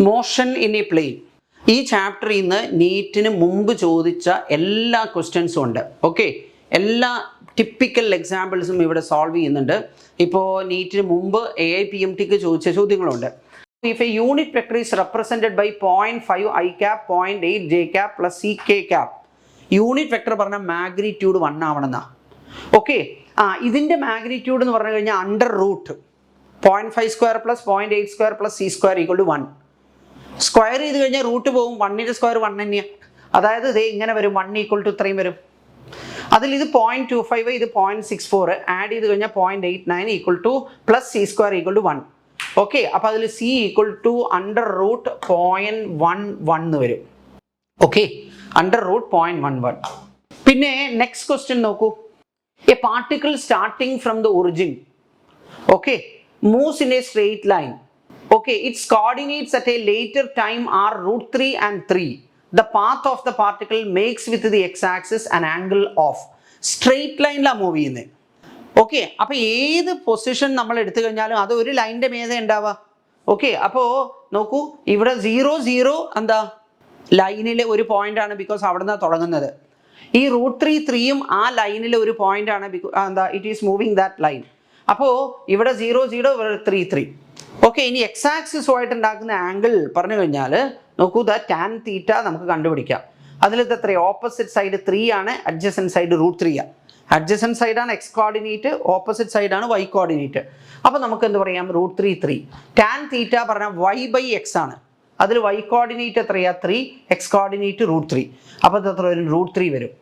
Motion in a plain. ഈ ചാപ്റ്ററിൽ നിന്ന് നീറ്റിന് മുമ്പ് ചോദിച്ച എല്ലാ ക്വസ്റ്റ്യൻസും ഉണ്ട്. ഓക്കെ, എല്ലാ ടിപ്പിക്കൽ എക്സാമ്പിൾസും ഇവിടെ സോൾവ് ചെയ്യുന്നുണ്ട്. ഇപ്പോൾ നീറ്റിന് മുമ്പ് AIPMTക്ക് ചോദിച്ച ചോദ്യങ്ങളുണ്ട്. If a unit vector is represented by 0.5 i cap, 0.8 j cap plus CK cap. Unit vector പറഞ്ഞാൽ മാഗ്നിറ്റ്യൂഡ് 1 ആവണമെന്നാ. ഓക്കെ, ഇതിൻ്റെ മാഗ്നിറ്റ്യൂഡ് എന്ന് പറഞ്ഞു കഴിഞ്ഞാൽ under root 0.5 square plus 0.8 square plus C square equal to 1. Square ചെയ്ത് കഴിഞ്ഞാൽ റൂട്ട് പോകും, 1ൻ്റെ square 1 തന്നെയാണ്. അതായത് ഇത് ഇങ്ങനെ വരും, 1 ഈക്വൽ ടു ഇത്രയും വരും. അതിൽ ഇത് 0.25, ഇത് 0.64, ആഡ് ചെയ്ത് കഴിഞ്ഞാൽ 0.89 equal to plus C square equal to 1. Okay, അപ്പോൾ അതിൽ C equal to under root 0.11 എന്ന് വരും. Okay, under root 0.11. പിന്നെ നെക്സ്റ്റ് ക്വസ്റ്റ്യൻ നോക്കൂ. A particle starting from the origin, okay, moves in a straight line. Okay, its coordinates at a later time are root 3 and 3. The path of the particle makes with the x-axis an angle of straight line la move ചെയ്യുന്നത്. Okay, അപ്പോൾ ഏത് position നമ്മൾ എടുത്തു കഴിഞ്ഞാലും അത് ഒരു ലൈനിൻ്റെ മേലെ ഉണ്ടാവുക. ഓക്കെ, അപ്പോൾ നോക്കൂ, ഇവിടെ 0 0 എന്താ ലൈനിലെ ഒരു പോയിന്റ് ആണ്, ബിക്കോസ് അവിടെ നിന്നാണ് തുടങ്ങുന്നത്. ഈ റൂട്ട് 3 3യും ആ ലൈനിലെ ഒരു പോയിന്റ് ആണ്, എന്താ it is moving that line. അപ്പോൾ ഇവിടെ 0 0, ഇവിടെ 3 3. ഓക്കെ, ഇനി എക്സ് ആക്സിസുമായിട്ട് ഉണ്ടാക്കുന്ന ആംഗിൾ പറഞ്ഞു കഴിഞ്ഞാൽ നോക്കൂ, ദ ടാൻ തീറ്റ നമുക്ക് കണ്ടുപിടിക്കാം. അതിലത്തെ എത്ര, ഓപ്പോസിറ്റ് സൈഡ് 3 ആണ്, അഡ്ജസൻറ്റ് സൈഡ് റൂട്ട് 3 ആണ്. അഡ്ജസൻറ്റ് സൈഡാണ് എക്സ് കോർഡിനേറ്റ്, ഓപ്പോസിറ്റ് സൈഡാണ് വൈ കോർഡിനേറ്റ്. അപ്പോൾ നമുക്ക് എന്ത് പറയാം, റൂട്ട് 3 3. ടാൻ തീറ്റ പറഞ്ഞാൽ y/x ആണ്. അതിൽ വൈ കോർഡിനേറ്റ് എത്രയാ 3, എക്സ് കോർഡിനേറ്റ് റൂട്ട് 3. അപ്പോൾ ഇത് എത്ര വരും, റൂട്ട് 3 വരും.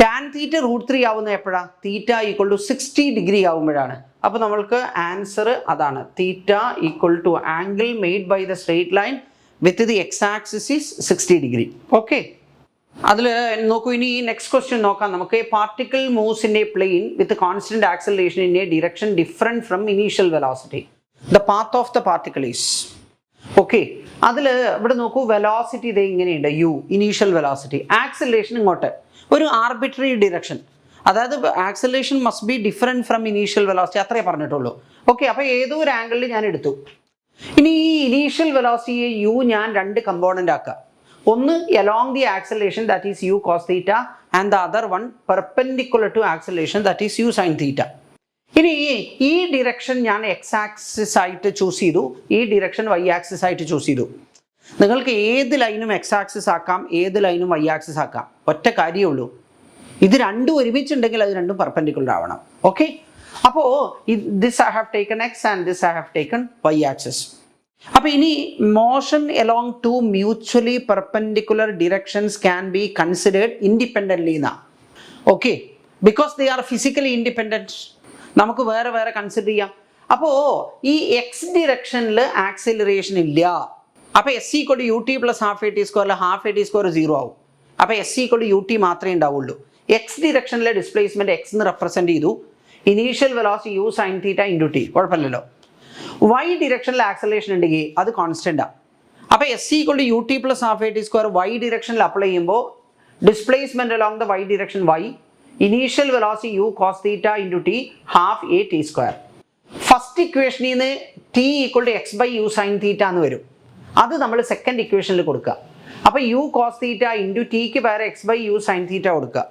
ടാൻ തീറ്റ റൂട്ട് 3 ആവുന്ന എപ്പോഴാണ്, തീറ്റ ഈക്വൽ ടു 60 ഡിഗ്രി ആവുമ്പോഴാണ്. അപ്പോൾ നമ്മൾക്ക് ആൻസർ അതാണ്, theta equal to angle made by the straight line with the x axis is 60 degree. Okay, അതിൽ നോക്കൂ, ഇനി നെക്സ്റ്റ് ക്വസ്റ്റ്യൻ നോക്കാം നമുക്ക്. A particle moves in a plane with constant acceleration in a direction different from initial velocity. The path of the particle is. Okay, അതിൽ ഇവിടെ നോക്കൂ, velocity ഇത് ഇങ്ങനെയുണ്ട്, u ഇനീഷ്യൽ വെലോസിറ്റി, ആക്സലറേഷൻ ഇങ്ങോട്ട് ഒരു ആർബിട്രറി ഡിറക്ഷൻ, അതായത് acceleration must be different from initial velocity, അത്രേ പറഞ്ഞിട്ടുള്ളൂ. ഓക്കെ, അപ്പോൾ ഏതോ ഒരു ആംഗിളിൽ ഞാൻ എടുത്തു. ഇനി ഈ ഇനീഷ്യൽ വെലോസിറ്റിയെ u ഞാൻ 2 കമ്പോണൻ്റ് ആക്കുക. ഒന്ന് along the acceleration, that is u cos theta, and the other one perpendicular to acceleration, that is u sin theta. ഇനി ഈ ഡിറക്ഷൻ ഞാൻ എക്സ് ആക്സിസ് ആയിട്ട് ചൂസ് ചെയ്തു, ഈ ഡിറക്ഷൻ വൈ ആക്സിസ് ആയിട്ട് ചൂസ് ചെയ്തു. നിങ്ങൾക്ക് ഏത് ലൈനും എക്സ് ആക്സിസ് ആക്കാം, ഏത് ലൈനും വൈ ആക്സിസ് ആക്കാം. ഒറ്റ കാര്യമേ ഉള്ളൂ, ഇത് രണ്ടും ഒരുമിച്ചുണ്ടെങ്കിൽ അത് രണ്ടും പെർപെൻഡിക്കുലർ ആവണം. ഓക്കെ, അപ്പോൾ this I have taken X and this I have taken Y axis. അപ്പോൾ ഇനി motion along two mutually perpendicular directions can be considered independently എന്നാ. Okay, because they are physically independent, നമുക്ക് വേറെ വേറെ കൺസിഡർ ചെയ്യാം. അപ്പോൾ ഈ എക്സ് ഡിറക്ഷനിൽ ആക്സിലറേഷൻ ഇല്ല. അപ്പോൾ S equal to ut plus half AT സ്ക്വയറിൽ ഹാഫ് AT സ്ക്വയർ 0 ആവും. അപ്പോൾ എസ് ഈക്വൽ ടു ut മാത്രമേ ഉണ്ടാവുള്ളൂ. എക്സ് ഡിറക്ഷനിലെ ഡിസ്പ്ലേസ്മെൻറ്റ് എക്സ് എന്ന് റെപ്രസെൻറ്റ് ചെയ്തു, initial velocity u sin theta into T, കുഴപ്പമില്ലല്ലോ. വൈ ഡിറക്ഷനിൽ ആക്സലറേഷൻ ഉണ്ടെങ്കിൽ അത് കോൺസ്റ്റൻ്റാണ്. അപ്പോൾ S equal to ut plus half AT square Y ഡിറക്ഷനിൽ അപ്ലൈ ചെയ്യുമ്പോൾ displacement along the Y direction y, initial velocity u cos theta into T, half AT square. First ഇക്വേഷനിൽ നിന്ന് t equal to x by u sin theta എന്ന് വരും. അത് നമ്മൾ second ഇക്വേഷനിൽ കൊടുക്കുക. അപ്പോൾ u cos തീറ്റ ഇൻറ്റു ടിക്ക് പകരം X by u sin theta കൊടുക്കുക.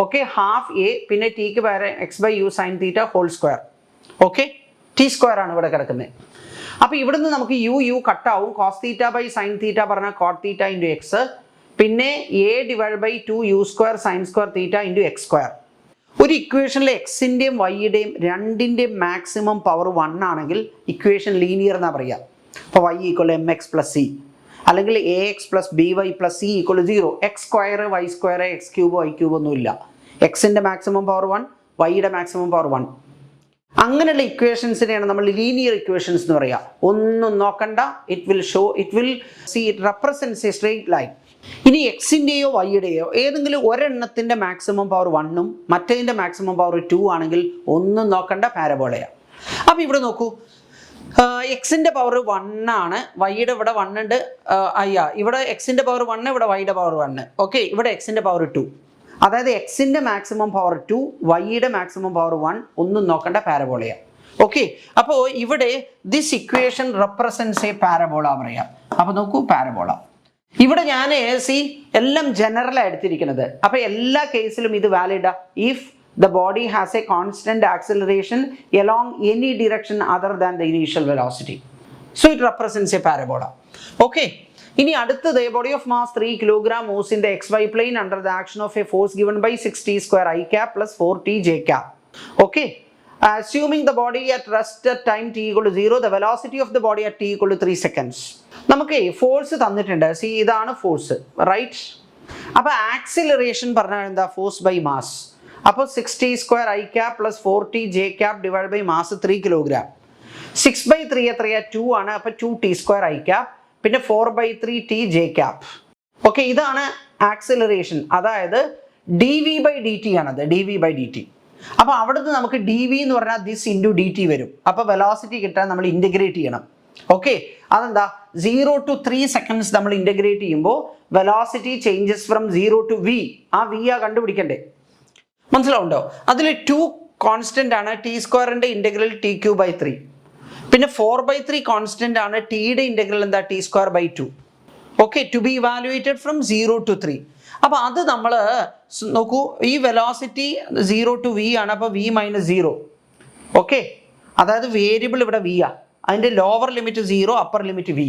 ഓക്കെ, ഹാഫ് a, പിന്നെ ടിക്ക് പകരം X by u sin theta whole square. Okay, T square ആണ് ഇവിടെ കിടക്കുന്നത്. അപ്പോൾ ഇവിടുന്ന് നമുക്ക് u കട്ടാവും. Cos theta by sine theta പറഞ്ഞാൽ കോട്ട് തീറ്റ ഇൻറ്റു എക്സ്, പിന്നെ a divide by 2 u square sine square theta into X square. ഒരു ഇക്വേഷനിലെ എക്സിൻ്റെയും വൈയുടെയും രണ്ടിൻ്റെയും മാക്സിമം പവർ 1 ആണെങ്കിൽ ഇക്വേഷൻ ലീനിയർ എന്നാണ് പറയുക. അപ്പോൾ y equal mx plus c, അല്ലെങ്കിൽ ax plus by plus c equal 0. X square y square x cube y cube ഒന്നുമില്ല. എക്സിൻ്റെ മാക്സിമം പവർ 1, വൈയുടെ മാക്സിമം പവർ 1. അങ്ങനെയുള്ള ഇക്വേഷൻസിനെയാണ് നമ്മൾ ലീനിയർ ഇക്വേഷൻസ് എന്ന് പറയുക. ഒന്നും നോക്കണ്ട, it will see it represents a straight line. ഇനി എക്സിൻ്റെയോ വൈയുടെയോ ഏതെങ്കിലും ഒരെണ്ണത്തിൻ്റെ മാക്സിമം പവർ 1ഉം മറ്റേതിൻ്റെ മാക്സിമം പവർ 2 ആണെങ്കിൽ ഒന്നും നോക്കണ്ട, പാരബോളയാണ്. അപ്പോൾ ഇവിടെ നോക്കൂ, എക്സിൻ്റെ പവർ 1 ആണ്, വൈയുടെ ഇവിടെ 1 ഉണ്ട്. ഇവിടെ എക്സിൻ്റെ പവർ 1, ഇവിടെ വൈയുടെ പവർ 1. ഓക്കെ, ഇവിടെ എക്സിൻ്റെ പവർ 2. അതായത് എക്സിൻ്റെ മാക്സിമം പവർ 2, വൈയുടെ മാക്സിമം പവർ 1, ഒന്നും നോക്കണ്ട, പാരബോളയാണ്. ഓക്കെ, അപ്പോൾ ഇവിടെ this equation represents A parabola പറയാം. അപ്പോൾ നോക്കൂ പാരബോള. ഇവിടെ ഞാൻ എല്ലാം ജനറൽ എടുത്തിരിക്കുന്നത്. അപ്പോൾ എല്ലാ കേസിലും ഇത് വാലിഡാ. If the body has a constant acceleration along any direction other than the initial velocity, so it represents a parabola. Okay, ഇനി അടുത്തത് body of mass 3 kg moves in the xy plane under the action of a force given by 6t square I cap plus 4t j cap. Okay, assuming the body at rest at time t equal to 0, the velocity of the body at t equal to 3 seconds. നമുക്ക് force തന്നിട്ടുണ്ട്. ഇതാണ് force, right? അപ്പോൾ acceleration പറഞ്ഞാൽ എന്താ? Force by mass. അപ്പോൾ 6t square I cap plus 4t j cap divided by mass 3 kg. 6/3 എത്രയാ? 2 ആണ്. അപ്പോൾ 2t square I cap പിന്നെ 4/3t j cap. ഓക്കെ, ഇതാണ് ആക്സിലറേഷൻ. അതായത് dv/dt ആണത്, dv/dt. അപ്പോൾ അവിടുന്ന് നമുക്ക് dv എന്ന് പറഞ്ഞാൽ ദിസ് ഇൻറ്റു dt വരും. അപ്പോൾ വെലോസിറ്റി കിട്ടാൻ നമ്മൾ ഇൻറ്റഗ്രേറ്റ് ചെയ്യണം. ഓക്കെ, അതെന്താ? 0 to 3 seconds നമ്മൾ ഇൻറ്റഗ്രേറ്റ് ചെയ്യുമ്പോൾ velocity changes from 0 to v. ആ v ആ കണ്ടുപിടിക്കണ്ടേ? മനസ്സിലാവുണ്ടോ? അതിൽ 2 കോൺസ്റ്റന്റ് ആണ്. ടി സ്ക്വയറിന്റെ ഇന്റഗ്രൽ tq/3. പിന്നെ 4/3 കോൺസ്റ്റന്റ് ആണ്. ടിയുടെ ഇന്റഗ്രൽ എന്താ? T square by 2. Okay, to be evaluated from 0 to 3. അപ്പോൾ അത് നമ്മൾ നോക്കൂ, ഈ വെലോസിറ്റി 0 to v ആണ്. അപ്പോൾ v - 0. ഓക്കെ, അതായത് വേരിയബിൾ ഇവിടെ v ആ. അതിൻ്റെ lower limit 0, upper limit v.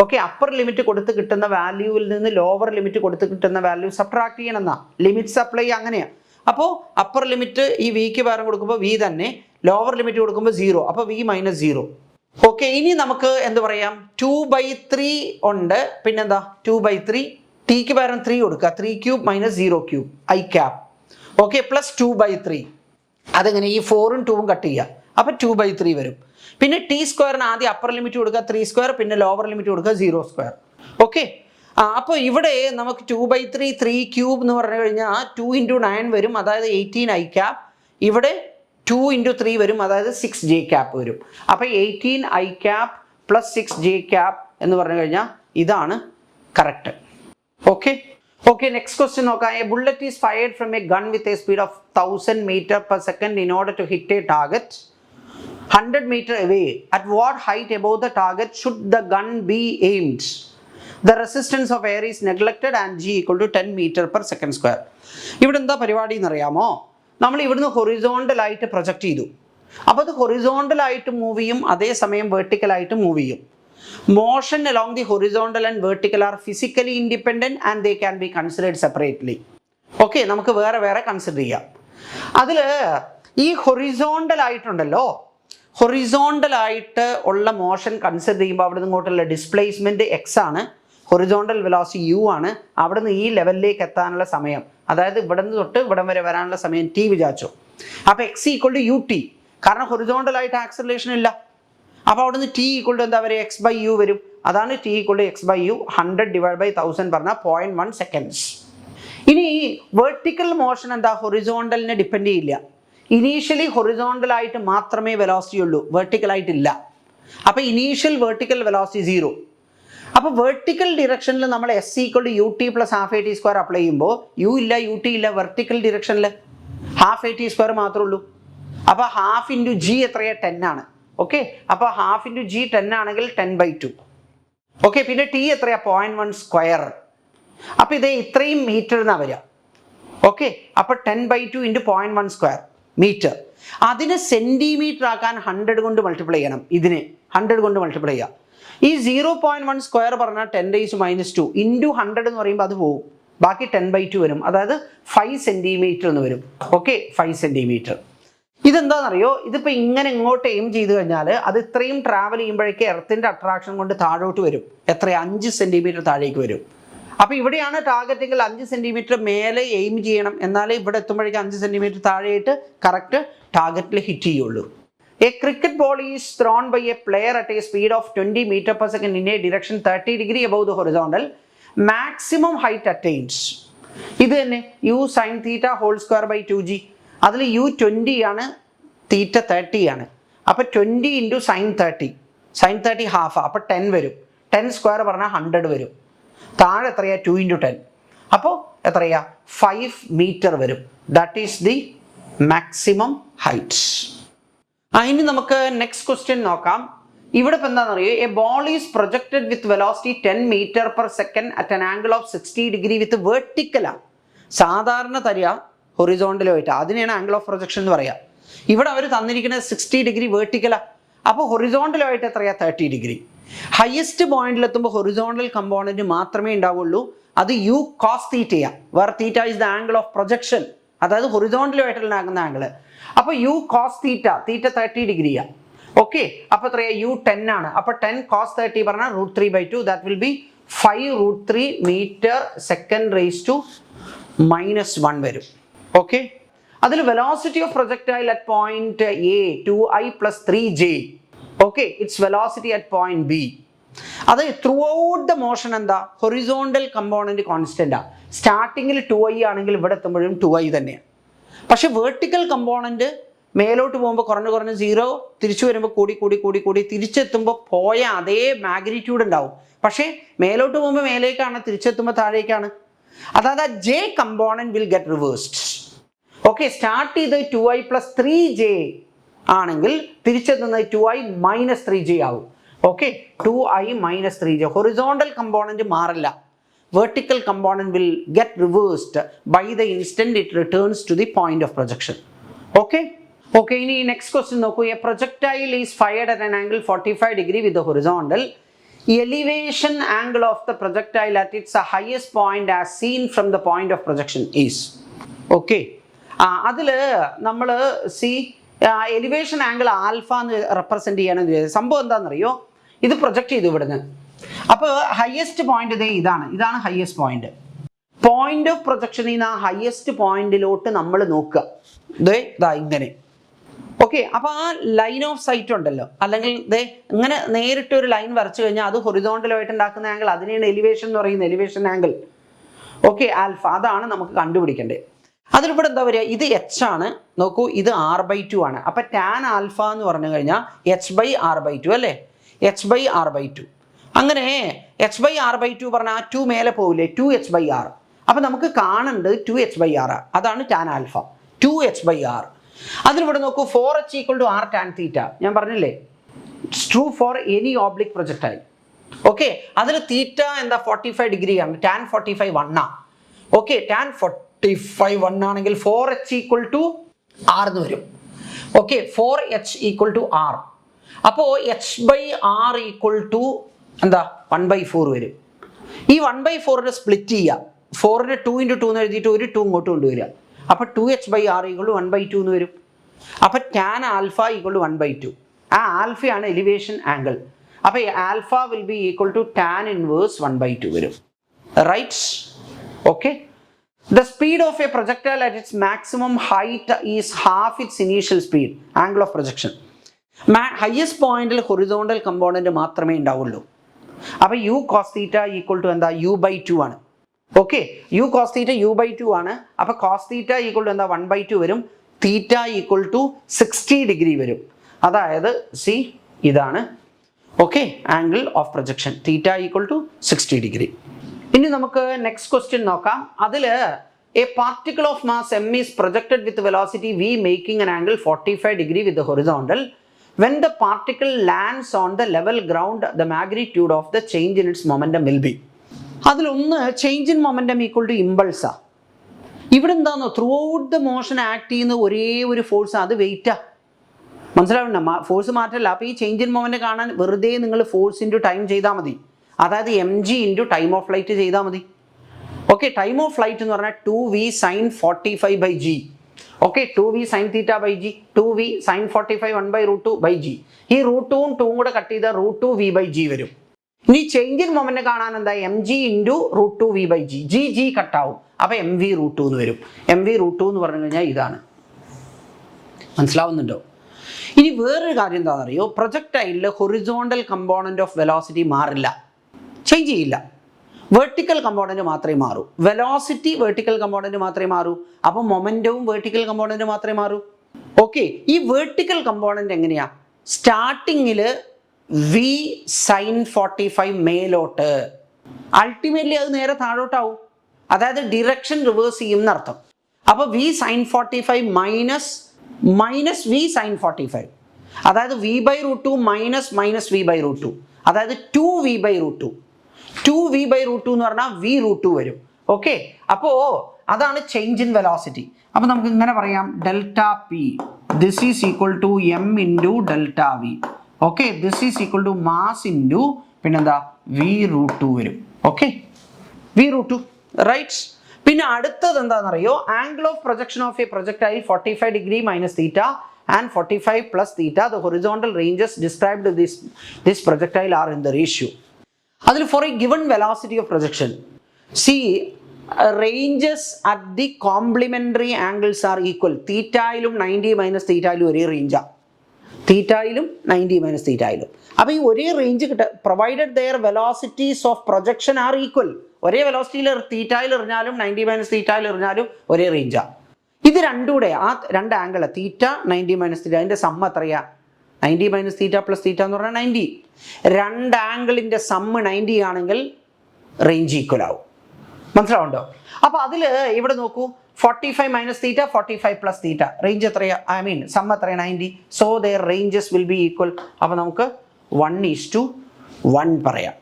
Okay, upper limit കൊടുത്ത് കിട്ടുന്ന വാല്യൂവിൽ നിന്ന് ലോവർ ലിമിറ്റ് കൊടുത്ത് കിട്ടുന്ന വാല്യൂ സബ്ട്രാക്ട് ചെയ്യണം എന്നാ. ലിമിറ്റ്സ് അപ്ലൈ അങ്ങനെയാണ്. അപ്പോൾ അപ്പർ ലിമിറ്റ് ഈ വിക്ക് പകരം കൊടുക്കുമ്പോൾ v തന്നെ, ലോവർ ലിമിറ്റ് കൊടുക്കുമ്പോൾ 0, അപ്പോൾ v - 0. ഓക്കെ, ഇനി നമുക്ക് എന്ത് പറയാം? 2/3 ഉണ്ട്. പിന്നെന്താ? 2/3 ടിക്ക് പകരം 3 കൊടുക്കുക. 3³ - 0³ I cap. Okay, plus 2/3. അതെങ്ങനെ? ഈ 4ഉം 2ഉം കട്ട് ചെയ്യുക. അപ്പോൾ 2/3 വരും. പിന്നെ ടി സ്ക്വയറിന് ആദ്യം അപ്പർ ലിമിറ്റ് കൊടുക്കുക 3 സ്ക്വയർ, പിന്നെ ലോവർ ലിമിറ്റ് കൊടുക്കുക 0 സ്ക്വയർ. ഓക്കെ, അപ്പോൾ ഇവിടെ നമുക്ക് 2/3 3³ എന്ന് പറഞ്ഞു കഴിഞ്ഞാൽ 2 × 9 വരും, അതായത് 18 I cap. ഇവിടെ 2 × 3 വരും, അതായത് 6 j cap വരും. അപ്പോൾ 18 I cap plus 6 j cap എന്ന് പറഞ്ഞു കഴിഞ്ഞാൽ ഇതാണ് correct. Okay okay, next question നോക്കാം. A bullet is fired from a gun with a speed of 1000 m/s in order to hit a target 100 meters away. At what height above the target should the gun be aimed? The resistance of air is neglected and g equal to 10 m/s². ഇവിടെ എന്താ പരിപാടി എന്നറിയാമോ? നമ്മൾ ഇവിടുന്ന് horizontal ആയിട്ട് project ചെയ്തു. അപ്പോൾ അത് ഹൊറിസോണ്ടൽ ആയിട്ട് മൂവ് ചെയ്യും, അതേസമയം വെർട്ടിക്കൽ ആയിട്ട് മൂവ് ചെയ്യും. Motion along the horizontal and vertical are physically independent and they can be considered separately. Okay, നമുക്ക് വേറെ വേറെ കൺസിഡർ ചെയ്യാം. അതിൽ ഈ ഹൊറിസോണ്ടൽ ആയിട്ടുണ്ടല്ലോ, ഹൊറിസോണ്ടൽ ആയിട്ട് ഉള്ള മോഷൻ കൺസിഡർ ചെയ്യുമ്പോൾ അവിടെ നിന്ന് ഇങ്ങോട്ടുള്ള ഡിസ്പ്ലേസ്മെൻറ്റ് എക്സ് ആണ്, ഹൊറിസോണ്ടൽ വെലോസിറ്റി യു ആണ്. അവിടെ നിന്ന് ഈ ലെവലിലേക്ക് എത്താനുള്ള സമയം, അതായത് ഇവിടെ നിന്ന് തൊട്ട് ഇവിടം വരെ വരാനുള്ള സമയം ടി വിചാരിച്ചു. അപ്പോൾ x equal to u t, കാരണം ഹൊറിസോണ്ടൽ ആയിട്ട് ആക്സലറേഷൻ ഇല്ല. അപ്പോൾ അവിടെ നിന്ന് ടി ഈക്വൾ ടു എന്താ വരും? x/u വരും. അതാണ് ടി ഈക്വൾ ടു x/u. 100 / 1000 പറഞ്ഞാൽ 0.1 seconds. ഇനി ഈ വെർട്ടിക്കൽ മോഷൻ എന്താ? ഹൊറിസോണ്ടലിനെ ഡിപ്പെൻഡ് ചെയ്യില്ല. ഇനീഷ്യലി ഹൊറിസോണ്ടൽ ആയിട്ട് മാത്രമേ വെലോസിറ്റി ഉള്ളൂ, വെർട്ടിക്കൽ ആയിട്ടില്ല. അപ്പോൾ ഇനീഷ്യൽ വെർട്ടിക്കൽ വെലോസിറ്റി 0. അപ്പോൾ വെർട്ടിക്കൽ ഡിറക്ഷനിൽ നമ്മൾ s = ut + ½at² അപ്ലൈ ചെയ്യുമ്പോൾ u ഇല്ല, ut ഇല്ല. വെർട്ടിക്കൽ ഡിറക്ഷനിൽ ½at² മാത്രമേ ഉള്ളൂ. അപ്പോൾ ½ × g എത്രയാണ്? 10 ആണ്. ഓക്കെ, അപ്പോൾ ½ × g 10 ആണെങ്കിൽ 10/2. ഓക്കെ, പിന്നെ ടി എത്രയാണ്? 0.1 സ്ക്വയർ. അപ്പോൾ ഇത് ഇത്രയും മീറ്റർ എന്നാണ് വരിക. ഓക്കെ, അപ്പോൾ 10/2 × 0.1 സ്ക്വയർ മീറ്റർ. അതിന് സെൻറ്റിമീറ്റർ ആക്കാൻ 100 കൊണ്ട് മൾട്ടിപ്ലൈ ചെയ്യണം. ഇതിനെ 100 കൊണ്ട് മൾട്ടിപ്ലൈ ചെയ്യുക. ഈ 0.1 സ്ക്വയർ പറഞ്ഞാൽ 10⁻². ഇൻറ്റു 100 എന്ന് പറയുമ്പോൾ അത് പോകും, ബാക്കി 10/2 വരും, അതായത് 5 സെൻറ്റിമീറ്റർ എന്ന് വരും. Okay, 5 centimetre. ഇതെന്താണെന്നറിയോ? ഇതിപ്പോൾ ഇങ്ങനെ ഇങ്ങോട്ട് എയിം ചെയ്ത് കഴിഞ്ഞാൽ അത് ഇത്രയും ട്രാവൽ ചെയ്യുമ്പോഴേക്ക് എർത്തിൻ്റെ അട്രാക്ഷൻ കൊണ്ട് താഴോട്ട് വരും. എത്ര? 5 സെൻറ്റിമീറ്റർ താഴേക്ക് വരും. അപ്പോൾ ഇവിടെയാണ് ടാർഗറ്റെങ്കിൽ 5 സെൻറ്റിമീറ്റർ മേലെ എയിം ചെയ്യണം, എന്നാലേ ഇവിടെ എത്തുമ്പോഴേക്കും 5 സെൻറ്റിമീറ്റർ താഴെയായിട്ട് കറക്റ്റ് ടാർഗറ്റിൽ ഹിറ്റ് ചെയ്യുള്ളൂ. A cricket ball is thrown by a player at a speed of 20 m/s in a direction 30 degree above the horizontal. Maximum height attains. ഇത് തന്നെ u sin θ² 2g. അതിൽ u 20 ആണ്, തീറ്റ 30 ആണ്. അപ്പോൾ 20 × sin 30, sin 30 ഹാഫ്, അപ്പോൾ 10 വരും. 10 square പറഞ്ഞാൽ 100 വരും. താഴെ എത്രയാ? 2 × 10. അപ്പോൾ എത്രയാ? 5 മീറ്റർ വരും. That is the maximum height. ഇനി നമുക്ക് നെക്സ്റ്റ് ക്വസ്റ്റ്യൻ നോക്കാം. ഇവിടെ ഇപ്പം എന്താണെന്നറിയോ, a ball is projected with velocity 10 metre per second at an angle of 60 degree with വെർട്ടിക്കലാണ്. സാധാരണ തരിക ഹൊറിസോണ്ടലുമായിട്ട്, അതിനെയാണ് ആംഗിൾ ഓഫ് പ്രൊജക്ഷൻ എന്ന് പറയുക. ഇവിടെ അവർ തന്നിരിക്കുന്നത് 60 ഡിഗ്രി വെർട്ടിക്കലാണ്. അപ്പോൾ ഹൊറിസോണ്ടലുമായിട്ട് എത്രയാ, 30 ഡിഗ്രി. ഹയസ്റ്റ് പോയിന്റിലെത്തുമ്പോൾ ഹൊറിസോണ്ടൽ കമ്പോണൻറ്റ് മാത്രമേ ഉണ്ടാവുള്ളൂ. അത് യു കോസ് തീറ്റയാണ്, where theta is the angle of projection, അതായത് ഹൊറിസോണ്ടലുമായിട്ടുണ്ടാകുന്ന ആംഗിൾ. അപ്പോൾ യു കോസ് തീറ്റ 30 ഡിഗ്രിയാണ്. ഓക്കെ, അപ്പോൾ എത്രയാ, യു 10 ആണ്. അപ്പോൾ 10 cos 30 പറഞ്ഞാൽ √3/2, that will be 5√3 metre second raise to -1 വരും. ഓക്കെ, അതിൽ velocity of projectile at point a 2i + 3j. Okay, its velocity at point b. അത് ത്രൂ ഔട്ട് ദ മോഷൻ എന്താ, ഹൊറിസോണ്ടൽ കമ്പോണന്റ് കോൺസ്റ്റന്റ് ആണ്. സ്റ്റാർട്ടിങ്ങിൽ 2i ആണെങ്കിൽ ഇവിടെ എത്തുമ്പോഴും 2i തന്നെയാണ്. പക്ഷെ വെർട്ടിക്കൽ കമ്പോണന്റ് മേലോട്ട് പോകുമ്പോൾ കുറഞ്ഞ് 0, തിരിച്ചു വരുമ്പോൾ കൂടി തിരിച്ചെത്തുമ്പോൾ പോയ അതേ മാഗ്നിറ്റ്യൂഡ് ഉണ്ടാവും. പക്ഷേ മേലോട്ട് പോകുമ്പോൾ മേലേക്കാണ്, തിരിച്ചെത്തുമ്പോൾ താഴേക്കാണ്. അതായത് J component will get reversed. Okay, start ചെയ്ത് 2i + 3j ആണെങ്കിൽ തിരിച്ചെത്തുന്നത് 2i - 3j ആവും. Okay, 2i - 3j. Horizontal component മാറില്ല. Vertical component will get reversed by the instant it returns to the point of projection. Okay, ഇനി next question നോക്കൂ. A projectile is fired at an angle 45 degree with horizontal. Elevation angle of the projectile at its highest point as seen from the point of projection is. Okay, അതിൽ നമ്മൾ elevation angle alpha എന്ന് represent ചെയ്യാനെന്ന് വിചാരിച്ചു. സംഭവം എന്താണെന്നറിയോ, ഇത് project ചെയ്തു ഇവിടുന്ന്. അപ്പോൾ ഹയസ്റ്റ് പോയിന്റ് ഇതാണ് ഹയസ്റ്റ് പോയിന്റ്. പോയിന്റ് ഓഫ് പ്രൊജക്ഷനിൽ നിന്ന് ആ ഹയസ്റ്റ് പോയിന്റിലോട്ട് നമ്മൾ നോക്കുക. ഇങ്ങനെ. ഓക്കെ, അപ്പോൾ ആ ലൈൻ ഓഫ് സൈറ്റ് ഉണ്ടല്ലോ, അല്ലെങ്കിൽ ഇങ്ങനെ നേരിട്ട് ഒരു ലൈൻ വരച്ചു കഴിഞ്ഞാൽ അത് ഹൊറിസോണ്ടലുമായിട്ട് ഉണ്ടാക്കുന്ന ആംഗിൾ, അതിനെയാണ് എലിവേഷൻ എന്ന് പറയുന്നത്, എലിവേഷൻ ആംഗിൾ. ഓക്കെ, ആൽഫ, അതാണ് നമുക്ക് കണ്ടുപിടിക്കേണ്ടത്. അതിലിവിടെ എന്താ പറയുക, ഇത് h ആണ്. നോക്കൂ, ഇത് r/2 ആണ്. അപ്പം ടാൻ ആൽഫ എന്ന് പറഞ്ഞു കഴിഞ്ഞാൽ h/r/2 അല്ലേ, h/r/2. അങ്ങനെ h/r/2 പറഞ്ഞാൽ 2 മേലെ പോവില്ലേ, 2h/r. അപ്പം നമുക്ക് കാണേണ്ടത് 2h/r, അതാണ് ടാൻ ആൽഫ, 2h/r. അതിലിവിടെ നോക്കൂ, 4h = r tan θ. ഞാൻ പറഞ്ഞില്ലേ, it's true for any ഓബ്ലിക് projectile. Okay, അതിൽ തീറ്റ എന്താ, 45 ഡിഗ്രിയാണ്. ടാൻ 45 1 ആണ്. ഓക്കെ, ടാൻ 45 1 ആണെങ്കിൽ 4h = r എന്ന് വരും. Okay, 4h = r. അപ്പോൾ h/r എന്താ, 1/4 വരും. ഈ 1/4 സ്പ്ലിറ്റ് ചെയ്യുക, 4നെ 2 × 2 എന്ന് എഴുതിയിട്ട് ഒരു 2 ഇങ്ങോട്ട് കൊണ്ടുവരിക. അപ്പോൾ 2h/r = 1/2 എന്ന് വരും. അപ്പോൾ ടാൻ ആൽഫ = 1/2. ആ ആൽഫയാണ് എലിവേഷൻ ആംഗിൾ. അപ്പോൾ alpha will be equal to tan inverse 1/2 വരും. Right? Okay. The speed of a projectile at its maximum height is half its initial speed, angle of projection. Highest പോയിന്റിൽ horizontal component മാത്രമേ ഉണ്ടാവുള്ളൂ. അപ്പോൾ u cos θ = എന്താ, u/2 ആണ്. Okay, u cos θ u/2 ആണ്. അപ്പോൾ cos θ = എന്താ, 1/2 വരും. θ = 60 ഡിഗ്രി വരും. അതായത് ഇതാണ് okay angle of projection, θ = 60 degree. ഇനി നമുക്ക് നെക്സ്റ്റ് ക്വസ്റ്റ്യൻ നോക്കാം. അതിൽ a particle of mass m is projected with velocity v making an angle 45 degree with horizontal. When the particle lands on the level ground, the magnitude of the change in its momentum will be. അതിലൊന്ന് change in momentum equal to ഇമ്പൾസാ. ഇവിടെ എന്താണെന്നോ, throughout the motion act ചെയ്യുന്ന ഒരേ ഒരു force, അത് വെയിറ്റാ. മനസ്സിലാവണ്ട, force മാറ്റല്ല. അപ്പോൾ ഈ ചേഞ്ച് ഇൻ മൊമെൻറ്റ് കാണാൻ വെറുതെ നിങ്ങൾ ഫോഴ്സ് ഇൻറ്റു ടൈം ചെയ്താൽ മതി. അതായത് mg × ടൈം ഓഫ് ഫ്ലൈറ്റ് ചെയ്താൽ മതി. ഓക്കെ, ടൈം ഓഫ് ഫ്ലൈറ്റ് എന്ന് പറഞ്ഞാൽ 2v sin 45/g. Okay, 2v sin θ/g, 2v sin 45 1/√2/g. ഈ √2ഉം 2ഉം കൂടെ കട്ട് ചെയ്താൽ √2v/g വരും. ഇനി ചേഞ്ച് ഇൻ മൊമെന്റ് കാണാൻ എന്താ, mg × √2v/g. g കട്ടാവും. അപ്പോൾ mv√2 എന്ന് വരും. mv√2 എന്ന് പറഞ്ഞു കഴിഞ്ഞാൽ ഇതാണ്. മനസ്സിലാവുന്നുണ്ടോ? ഇനി വേറൊരു കാര്യം എന്താണെന്നറിയോ, പ്രൊജക്ടൈലിൽ ഹൊറിസോണ്ടൽ കമ്പോണന്റ് ഓഫ് വെലോസിറ്റി മാറില്ല, ചേഞ്ച് ചെയ്യില്ല. വെർട്ടിക്കൽ കമ്പോണന്റ് മാത്രമേ മാറൂ. വെലോസിറ്റി വെർട്ടിക്കൽ കമ്പോണന്റ് മാത്രമേ മാറൂ. അപ്പോൾ മൊമെന്റവും വെർട്ടിക്കൽ കമ്പോണന്റ് മാത്രമേ മാറൂ. ഓക്കെ, ഈ വെർട്ടിക്കൽ കമ്പോണന്റ് എങ്ങനെയാ, സ്റ്റാർട്ടിങ്ങിൽ v sin 45 മേലോട്ട്, അൾട്ടിമേറ്റ്ലി അത് നേരെ താഴോട്ടാവും. അതായത് ഡിറക്ഷൻ റിവേഴ്സ് ചെയ്യും എന്നർത്ഥം. അപ്പോൾ v sin 45 minus v sin 45. അതായത് v by root two minus v by root two, അതായത് 2v by root two. 2v by root two എന്ന് പറഞ്ഞാൽ വി റൂട്ട് ടു വരും. ഓക്കെ, അപ്പോൾ അതാണ് ചേഞ്ച് ഇൻ വെലോസിറ്റി. അപ്പോൾ നമുക്ക് ഇങ്ങനെ പറയാം, delta p this is equal to m into delta v. Okay, this is equal to mass into പിന്നെന്താ വി റൂട്ട് ടു വരും. Okay, v root two, right. പിന്നെ അടുത്തത് എന്താണെന്നറിയോ, angle of projection of A projectile 45 degree minus theta and 45 plus theta, the horizontal ranges described this projectile are in the ratio. അതിൽ for a given velocity of projection, see ranges at the complementary angles are equal. തീറ്റയിലും 90 minus തീറ്റയിലും ഒരേ റേഞ്ചാണ്, തീറ്റയിലും 90 minus തീറ്റയിലും. അപ്പോൾ ഈ ഒരേ range കിട്ടുക, provided their velocities of projection are equal. ഒരേ വെലോസിറ്റിയിൽ തീറ്റയിൽ എറിഞ്ഞാലും 90 മൈനസ് തീറ്റയിൽ എറിഞ്ഞാലും ഒരേ റേഞ്ചാണ്. ഇത് രണ്ടുകൂടെ, ആ രണ്ട് ആംഗിൾ തീറ്റ 90 മൈനസ് തീറ്റ, അതിൻ്റെ സമ്മ എത്രയാ? 90 മൈനസ് തീറ്റ പ്ലസ് തീറ്റ എന്ന് പറഞ്ഞാൽ 90. രണ്ട് ആംഗിളിൻ്റെ സമ്മ് 90 ആണെങ്കിൽ റേഞ്ച് ഈക്വൽ ആവും. മനസ്സിലാവുണ്ടോ? അപ്പോൾ അതിൽ ഇവിടെ നോക്കൂ, 45 minus theta 45 plus theta, range എത്രയാ? ഐ മീൻ സമ്മ് എത്രയാ? 90. So their ranges will be equal. അപ്പോൾ നമുക്ക് 1:1 പറയാം.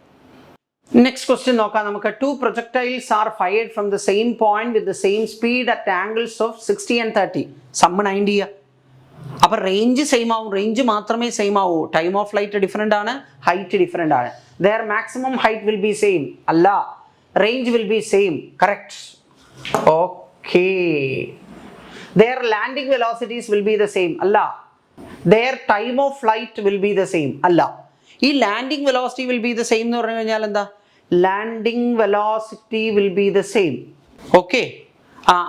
നെക്സ്റ്റ് ക്വസ്റ്റ്യൻ നോക്കാം നമുക്ക്. 2 projectiles are fired from the same point with the same speed at angles of 60 and 30. Sum 90. അപ്പോൾ range same ആവും, range മാത്രമേ സെയിം ആവൂ. ടൈം ഓഫ് ഫ്ലൈറ്റ് ഡിഫറെൻ്റ് ആണ്, ഹൈറ്റ് ഡിഫറെൻ്റ് ആണ്. Their maximum height will be same, അല്ല range will be same. Correct. Okay. Their landing velocities will be the same, അല്ല. Their time of flight will be the same, അല്ല. ഈ landing velocity will be the same എന്ന് പറഞ്ഞു കഴിഞ്ഞാൽ എന്താ? Landing velocity will be the same. Okay,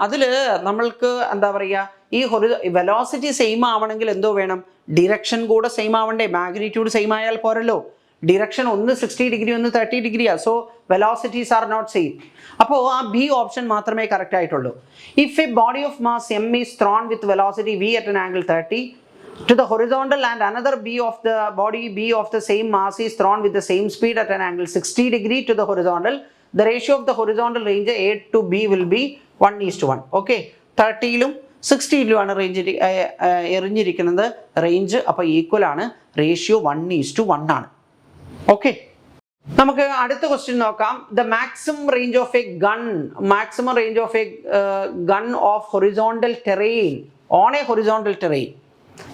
അതിൽ നമ്മൾക്ക് എന്താ പറയുക, ഈ വെലോസിറ്റി സെയിം ആവണമെങ്കിൽ എന്തോ വേണം? ഡിറക്ഷൻ കൂടെ സെയിം ആവണ്ടേ? മാഗ്നിറ്റ്യൂഡ് സെയിം ആയാൽ പോരല്ലോ. ഡിറക്ഷൻ ഒന്ന് 60 ഡിഗ്രി ഒന്ന് 30 ഡിഗ്രിയാണ്. So velocities are not same. അപ്പോൾ ആ ബി ഓപ്ഷൻ മാത്രമേ കറക്റ്റ് ആയിട്ടുള്ളൂ. If a body of mass m is thrown with velocity v at an angle 30 to the horizontal and another b of the body b of the same mass is thrown with the same speed at an angle 60 degree to the horizontal, the ratio of the horizontal range A to B will be 1:1. Okay, 30ലും 60ലും ആണ് range എറിഞ്ഞിരിക്കുന്നത് range. അപ്പോൾ equal ആണ്, ratio 1:1 ആണ്. Okay, നമുക്ക് അടുത്ത question നോക്കാം. The maximum range of A gun of horizontal terrain on A horizontal terrain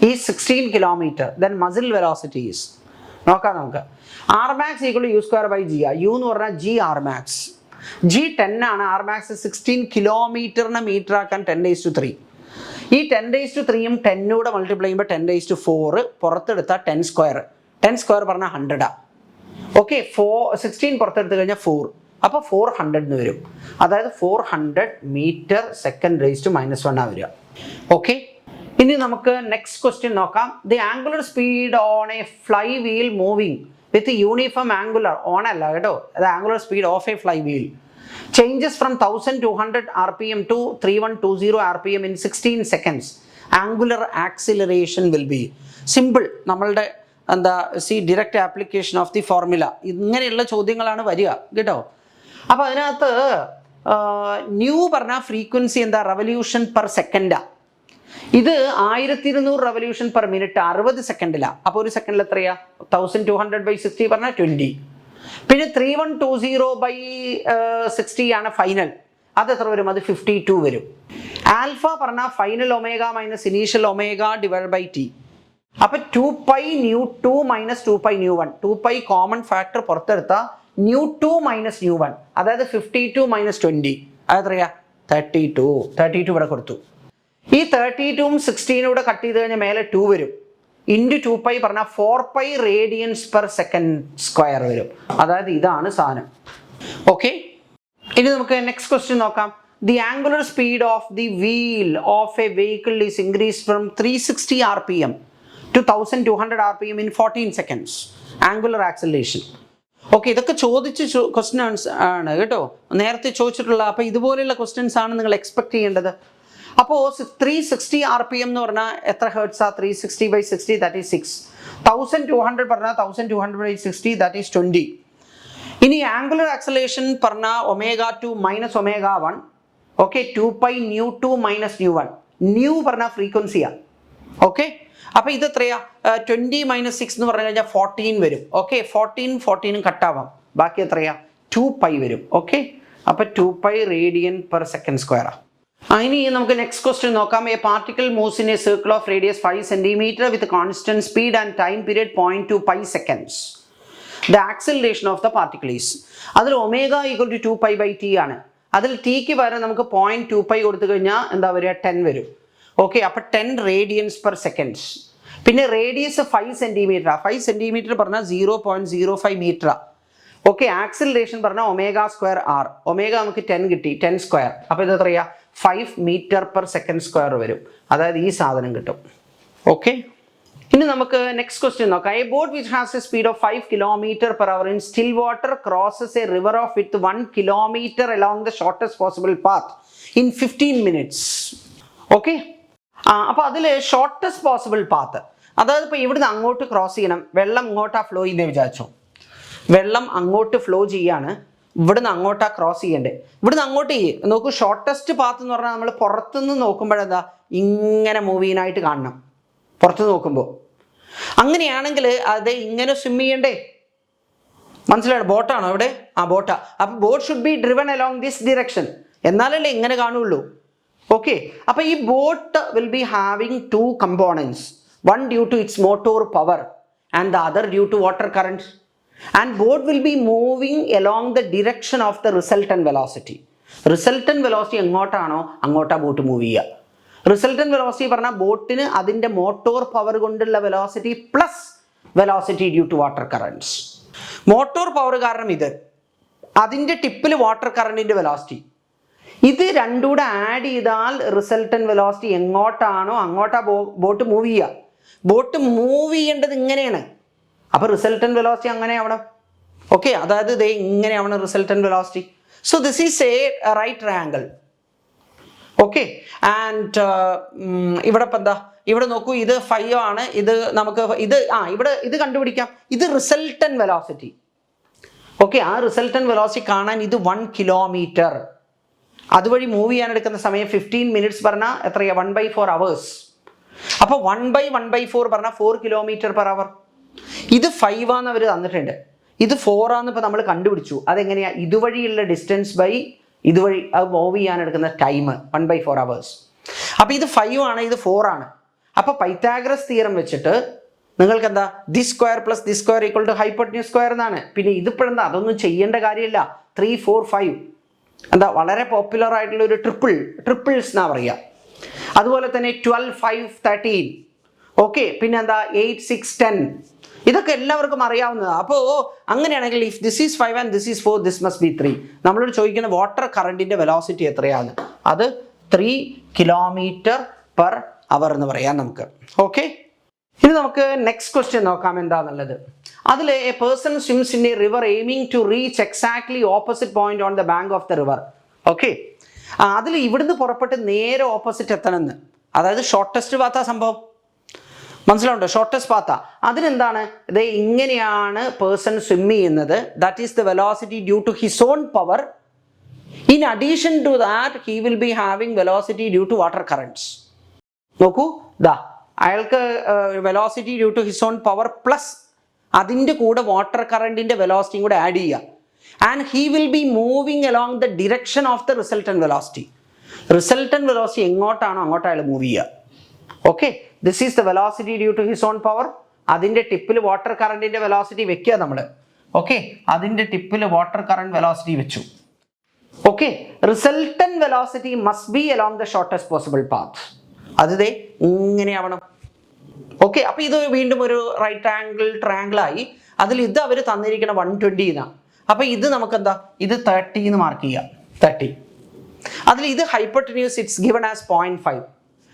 is 16 kilometer. Then muzzle velocity is, നോക്കാം നമുക്ക്. R max equal to U square by G. U എന്ന് പറഞ്ഞാൽ G R max. G 10 ആണ്, R max 16 കിലോമീറ്ററിനെ metre ആക്കാൻ 10⁻3. ഈ 10⁻3യും 10 multiply ചെയ്യുമ്പോൾ 10⁻4, പുറത്തെടുത്താൽ 10 square. 10 square പറഞ്ഞാൽ 100. Okay, 16 പുറത്തെടുത്ത് കഴിഞ്ഞാൽ 4, അപ്പോൾ 400 എന്ന് വരും. അതായത് 400 മീറ്റർ സെക്കൻഡ് റേസ് ടു -1 വരിക. ഓക്കെ, ഇനി നമുക്ക് നെക്സ്റ്റ് ക്വസ്റ്റ്യൻ നോക്കാം. The angular speed on A fly wheel moving with uniform angular on അല്ല കേട്ടോ, അത് angular speed of A fly wheel changes from 1200 RPM to 3120 RPM in 16 seconds. Angular acceleration will be simple. നമ്മളുടെ എന്താ direct application of the formula. ഇങ്ങനെയുള്ള ചോദ്യങ്ങളാണ് വരിക കേട്ടോ. അപ്പോൾ അതിനകത്ത് ന്യൂ പറഞ്ഞാൽ ഫ്രീക്വൻസി എന്താ? റെവല്യൂഷൻ പെർ സെക്കൻഡാ. ഇത് 1200 റെവല്യൂഷൻ പെർ മിനിറ്റ് 60 സെക്കൻഡിലാണ്. അപ്പോൾ ഒരു സെക്കൻഡിൽ എത്രയാ? 1200/60 പറഞ്ഞാൽ 20. പിന്നെ 3120/60 ആണ് ഫൈനൽ. അത് എത്ര വരും? അത് 52 വരും. ആൽഫ പറഞ്ഞാൽ final omega minus initial omega divide by t. അപ്പോൾ 2π/2 മൈനസ് 2π/1. 2π കോമൺ ഫാക്ടർ പുറത്തെടുത്താൽ 𝜇2 മൈനസ് 𝜇1, അതായത് 52 മൈനസ് 20 അതെത്രയാ? 32. 32 ഇവിടെ കൊടുത്തു. ഈ 32ഉം 16 കൂടെ കട്ട് ചെയ്ത് കഴിഞ്ഞാൽ മേലെ 2 വരും. ഇൻറ്റു 2π പറഞ്ഞാൽ 4π റേഡിയൻസ് പെർ സെക്കൻഡ് സ്ക്വയർ വരും. അതായത് ഇതാണ് സാധനം. ഓക്കെ, ഇനി നമുക്ക് നെക്സ്റ്റ് ക്വസ്റ്റ്യൻ നോക്കാം. The angular speed of the wheel of A vehicle is increase from 360 RPM to 1200 RPM in 14 seconds. Angular acceleration. Okay, ഇതൊക്കെ ചോദിച്ച ക്വസ്റ്റ്യൻസ് ആണ് കേട്ടോ, നേരത്തെ ചോദിച്ചിട്ടുള്ള. അപ്പോൾ ഇതുപോലെയുള്ള ക്വസ്റ്റ്യൻസ് ആണ് നിങ്ങൾ എക്സ്പെക്ട് ചെയ്യേണ്ടത്. അപ്പോൾ 360 RPM എന്ന് പറഞ്ഞാൽ എത്ര ഹെർട്സാ? 360/60 ദാറ്റ് ഈസ് 6. 1200 പറഞ്ഞാൽ 1200/60 ദാറ്റ് ഈസ് 20. ഇനി ആംഗുലർ ആക്സലേഷൻ പറഞ്ഞാൽ ω2 മൈനസ് ω1. Okay, 2π 𝜇2 minus 𝜇1. ന്യൂ പറഞ്ഞാൽ ഫ്രീക്വൻസിയാണ്. ഓക്കെ, അപ്പോൾ ഇത് എത്രയാ? 20 - 6 എന്ന് പറഞ്ഞു കഴിഞ്ഞാൽ 14 വരും. ഓക്കെ, 14 കട്ടാവാം, ബാക്കി എത്രയാ? 2π വരും. ഓക്കെ, അപ്പോൾ 2π റേഡിയൻ പെർ സെക്കൻഡ് സ്ക്വയറാണ്. ഇനി നമുക്ക് നെക്സ്റ്റ് ക്വസ്റ്റ്യൻ നോക്കാം. A particle moves in a circle of radius 5 cm with constant speed and time period 0.2π seconds. The acceleration of the particle is, അതിൽ ഒമേഗ = 2π/t ആണ്. അതിൽ ടിക്ക് പകരം നമുക്ക് 0.2π കൊടുത്തു കഴിഞ്ഞാൽ എന്താ വരിക? 10 വരും. ഓക്കെ, അപ്പോൾ 10 റേഡിയൻസ് പെർ സെക്കൻഡ്സ്. പിന്നെ റേഡിയസ് 5 cm. 5 cm പറഞ്ഞാൽ 0.05 മീറ്റർ. ഓക്കെ, ആക്സിലറേഷൻ പറഞ്ഞാൽ ω²r. ഒമേഗ നമുക്ക് 10 കിട്ടി, 10². അപ്പോൾ ഇത് എത്രയാ? 5 m/s² വരും. അതായത് ഈ സാധനം കിട്ടും. ഓക്കെ, ഇനി നമുക്ക് നെക്സ്റ്റ് ക്വസ്റ്റ്യൻ നോക്കാം. A boat which has A speed of 5 km/h in still water crosses A river off with 1 km along the shortest possible path in 15 minutes. Okay, അപ്പോൾ അതിൽ ഷോർട്ടസ്റ്റ് പോസിബിൾ പാത്ത്, അതായത് ഇപ്പോൾ ഇവിടുന്ന് അങ്ങോട്ട് cross ചെയ്യണം, വെള്ളം ഇങ്ങോട്ടാ ഫ്ലോ ചെയ്യുന്നത് വിചാരിച്ചോ. വെള്ളം അങ്ങോട്ട് ഫ്ലോ ചെയ്യാണ്, ഇവിടുന്ന് അങ്ങോട്ടാ ക്രോസ് ചെയ്യേണ്ടത്. ഇവിടുന്ന് അങ്ങോട്ട് നോക്കൂ, ഷോർട്ടസ്റ്റ് പാത്ത് എന്ന് പറഞ്ഞാൽ നമ്മൾ പുറത്തുനിന്ന് നോക്കുമ്പോഴെന്താ ഇങ്ങനെ മൂവ് ചെയ്യാനായിട്ട് കാണണം, പുറത്ത് നോക്കുമ്പോൾ. അങ്ങനെയാണെങ്കിൽ അത് ഇങ്ങനെ സ്വിം ചെയ്യണ്ടേ? മനസ്സിലായോ? ബോട്ടാണോ ഇവിടെ? ബോട്ടാ. അപ്പോൾ boat should be driven along this direction, എന്നാലല്ലേ ഇങ്ങനെ കാണുള്ളൂ. ഓക്കെ, അപ്പോൾ ഈ boat will be having 2 components, one due to its motor power and the other due to water current. And boat will be moving along the direction of the resultant velocity. Resultant velocity എങ്ങോട്ടാണോ അങ്ങോട്ടാ boat move ചെയ്യുക. Resultant velocity പറഞ്ഞാൽ ബോട്ടിന് അതിൻ്റെ motor power കൊണ്ടുള്ള velocity plus velocity due to water currents. Motor power കാരണം ഇത്, അതിൻ്റെ ടിപ്പിൽ വാട്ടർ കറണ്ടിൻ്റെ വെലോസിറ്റി, ഇത് രണ്ടും കൂടെ ആഡ് ചെയ്താൽ റിസൾട്ടന്റ് വെലോസിറ്റി എങ്ങോട്ടാണോ അങ്ങോട്ടാ ബോട്ട് മൂവ് ചെയ്യുക. ബോട്ട് മൂവ് ചെയ്യേണ്ടത് ഇങ്ങനെയാണ്, അപ്പോൾ റിസൾട്ടന്റ് വെലോസിറ്റി അങ്ങനെ ആവണം. ഓക്കെ, അതായത് ഇത് ഇങ്ങനെ ആവണം resultant velocity. So this is a right triangle. Okay, and ഇവിടെ ഇപ്പം എന്താ, ഇവിടെ നോക്കൂ, ഇത് 5 ആണ്, ഇത് നമുക്ക് ഇവിടെ ഇത് കണ്ടുപിടിക്കാം. ഇത് റിസൾട്ടന്റ് വെലോസിറ്റി. ഓക്കെ, ആ റിസൾട്ടന്റ് വെലോസിറ്റി കാണാൻ ഇത് 1 km, അതുവഴി മൂവ് ചെയ്യാൻ എടുക്കുന്ന സമയം 15 minutes പറഞ്ഞാൽ എത്രയാണ്? 1/4 hours. അപ്പോൾ 1/1/4 പറഞ്ഞാൽ 4 km/h. ഇത് 5 ആണെന്ന് അവർ തന്നിട്ടുണ്ട്, ഇത് 4 ആണെന്ന് ഇപ്പോൾ നമ്മൾ കണ്ടുപിടിച്ചു. അതെങ്ങനെയാണ്? ഇതുവഴിയുള്ള ഡിസ്റ്റൻസ് ബൈ ഇതുവഴി അത് മൂവ് ചെയ്യാൻ എടുക്കുന്ന ടൈം 1/4 hours. അപ്പോൾ ഇത് 5 ആണ്, ഇത് 4 ആണ്. അപ്പോൾ പൈത്താഗറസ് തിയറം വെച്ചിട്ട് നിങ്ങൾക്ക് എന്താ? This square plus this square equal to hypotenuse square എന്നാണ്. പിന്നെ ഇതിപ്പോഴെന്താ? അതൊന്നും ചെയ്യേണ്ട കാര്യമില്ല. 3, 4, 5 എന്താ വളരെ പോപ്പുലർ ആയിട്ടുള്ള ഒരു ട്രിപ്പിൾസ് എന്നാ പറയുക. അതുപോലെ തന്നെ 12, 5, 13. ഓക്കെ, പിന്നെ എന്താ 8, 6, 10. ഇതൊക്കെ എല്ലാവർക്കും അറിയാവുന്നതാണ്. അപ്പോൾ അങ്ങനെയാണെങ്കിൽ if this is 5 and this is 4, this must be 3. നമ്മളോട് ചോദിക്കുന്ന വാട്ടർ കറണ്ടിൻ്റെ വെലോസിറ്റി എത്രയാണ്? അത് 3 km/h എന്ന് പറയാം നമുക്ക്. ഓക്കെ, ഇനി നമുക്ക് നെക്സ്റ്റ് ക്വസ്റ്റ്യൻ നോക്കാം എന്താണെന്നുള്ളത്. അതിൽ a person swims in a river aiming to reach exactly opposite point on the bank of the river. Okay, അതിൽ ഇവിടുന്ന് പുറപ്പെട്ട് നേരെ ഓപ്പോസിറ്റ് എത്തണമെന്ന്, അതായത് ഷോർട്ടസ്റ്റ് പാത്താ സംഭവം. മനസ്സിലാവുണ്ടോ? ഷോർട്ടസ്റ്റ് പാത്താ. അതിനെന്താണ്? ഇത് ഇങ്ങനെയാണ് പേഴ്സൺ സ്വിം ചെയ്യുന്നത്. That is the velocity due to his own power. In addition to that he will be having velocity due to water currents. നോക്കൂ, അയാൾക്ക് velocity due to his own power plus അതിൻ്റെ കൂടെ water കറണ്ടിൻ്റെ വെലോസിറ്റിയും കൂടെ add ചെയ്യുക. And he will be moving along the direction of the resultant velocity. Resultant velocity എങ്ങോട്ടാണോ അങ്ങോട്ട് അയാൾ മൂവ് ചെയ്യുക. Okay, this is the velocity due to his own power. അതിൻ്റെ ടിപ്പിൽ വാട്ടർ കറണ്ടിൻ്റെ വെലോസിറ്റി വെക്കുക നമ്മൾ. ഓക്കെ, അതിൻ്റെ ടിപ്പിൽ വാട്ടർ കറണ്ട് വെലോസിറ്റി വെച്ചു. Okay, resultant velocity must be along the shortest possible path. അത് ഇങ്ങനെ ആവണം. ഓക്കെ, അപ്പോൾ ഇത് വീണ്ടും ഒരു റൈറ്റ് ട്രയാങ്കിളായി. അതിൽ ഇത് അവർ തന്നിരിക്കണം 120 എന്നാണ്. അപ്പോൾ ഇത് നമുക്കെന്താ? ഇത് 30 എന്ന് മാർക്ക് ചെയ്യാം. 30. അതിൽ ഇത് hypotenuse it's given as 0.5.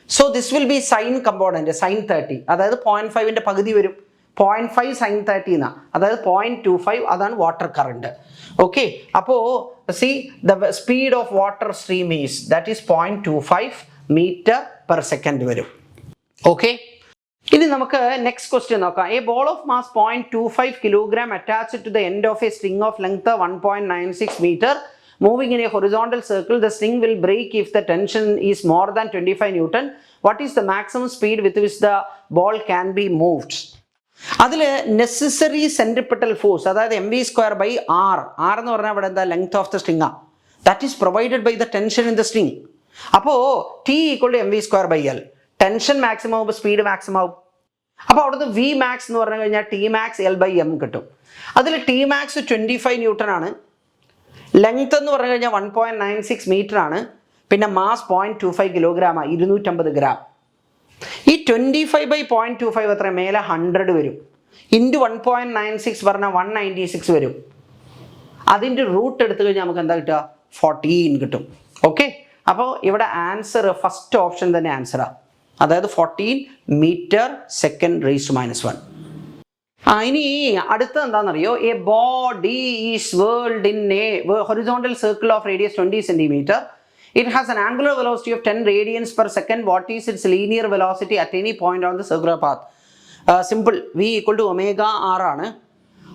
So this will be sine component, sine 30. അതായത് 0.5ൻ്റെ പകുതി വരും. 0.5 സൈൻ 30 എന്നാണ്, അതായത് 0.25 അതാണ് വാട്ടർ കറണ്ട്. ഓക്കെ, അപ്പോൾ see the speed of water stream is that is 0.25 m/s വരും. ഓക്കെ, ഇനി നമുക്ക് നെക്സ്റ്റ് ക്വസ്റ്റ്യൻ നോക്കാം. A ball of mass 0.25 kg attached to the end of a string of length 1.96 meter moving in a horizontal circle. The string will break if the tension is more than 25 Newton what is the maximum speed with which the ball can be moved. അതിൽ necessary centripetal force, അതായത് mv²/r, r എന്ന് പറഞ്ഞാൽ ഇവിടെ എന്താ, length of the string, that is provided by the tension in the string. അപ്പോൾ T = mv²/L, tension maximum ആകുമ്പോൾ speed maximum ആവും. അപ്പോൾ അവിടുന്ന് V max എന്ന് പറഞ്ഞു കഴിഞ്ഞാൽ Tmax L/m കിട്ടും. അതിൽ Tmax 25 ന്യൂട്ടൺ ആണ്, ലെങ്ത് എന്ന് പറഞ്ഞു കഴിഞ്ഞാൽ 1.96 മീറ്റർ ആണ്, പിന്നെ മാസ് 0.25 കിലോഗ്രാമാണ്, 250 ഗ്രാം. ഈ 25/0.25 എത്ര, മേലെ 100 വരും, ഇൻറ്റു 1.96 പറഞ്ഞാൽ 196 വരും. അതിൻ്റെ റൂട്ട് എടുത്തു കഴിഞ്ഞാൽ നമുക്ക് എന്താ കിട്ടുക, 14 കിട്ടും. ഓക്കെ, അപ്പോൾ ഇവിടെ ആൻസർ ഫസ്റ്റ് ഓപ്ഷൻ തന്നെ ആൻസറാണ്, അതായത് 14 മീറ്റർ സെക്കൻഡ് റേസ് ടു -1. ഇനി അടുത്തത് എന്താണെന്നറിയോ, A body is world in a horizontal circle of radius 20 centimetre. It has an angular velocity of 10 radians per second. What is its linear velocity at any point on the circular path? Simple. V = omega r ആണ്.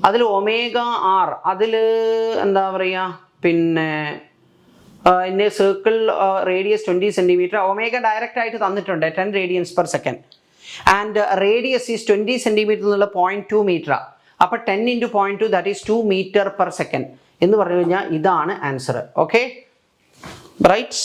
അതിൽ omega r അതിൽ എന്താ പറയുക, പിന്നെ in a circle radius 20 centimeter, omega direct ആയിട്ട് തന്നിട്ടുണ്ട് 10 radians per second. And radius is 20 centimeter എന്നുള്ള 0.2 metre. അപ്പോൾ 10 × 0.2 that is 2 meter per second എന്ന് പറഞ്ഞു കഴിഞ്ഞാൽ ഇതാണ് ആൻസർ. Okay, right?